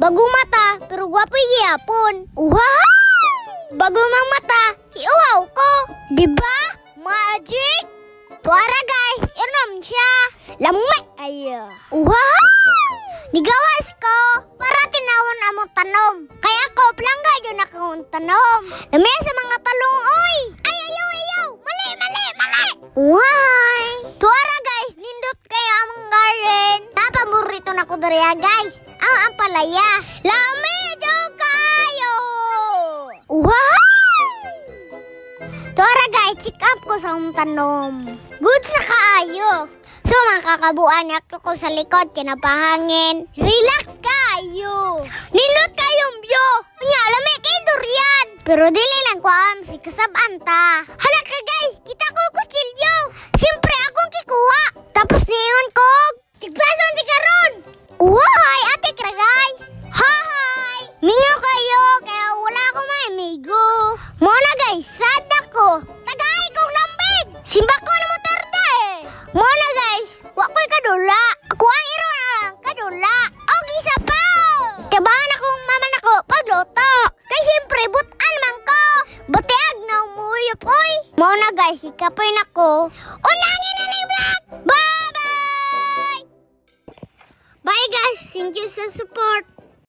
Bagong mata, pero gwapo'y gihapon. Wow! Bagong mang mata, iuhaw ko. Diba? Magic? Tuara guys, inom siya. Lamay! Ayo. Wow! Nigawas ko para tinawon amo tanom. Kaya ako, plangga yun akong tanom. Lamay sa mga talong, oy! Ay, ayaw! Mali! Why? Tuara guys, nindot kayo among garden. Napaborito na ko dariya guys. Ang palaya. Lami, jog kayo! Wow! Tuara guys, check up ko sa akong tanom. Good sa kaayo. So, makakabuan ako ko sa likod, kinapahangin. Relax kayo. Nindot kayong view. Nya, lami kay durian. Pero dili lang ko si kasabanta. Hala ka guys, kita ko kutsilyo. Siyempre akong kikuha. Tapos niyon ko, tigbason di karon. Uhay, ate kra guys. Hi! Mingaw kayo, kaya wala ko maimigo. Muna guys, sad ako. Tagay kong lambig. Simba ko na mo tarda eh. Muna guys, wako'y kadula. Ako ang iro na kadula. O, gisa pa. Tabangan akong mama nako pagluto. Kay siyempre, butan man ko. Butiag na umuyop, oy. Muna guys, ikapoy na ko. Unangin na lang vlog. Bye-bye! Bye guys, thank you sa support.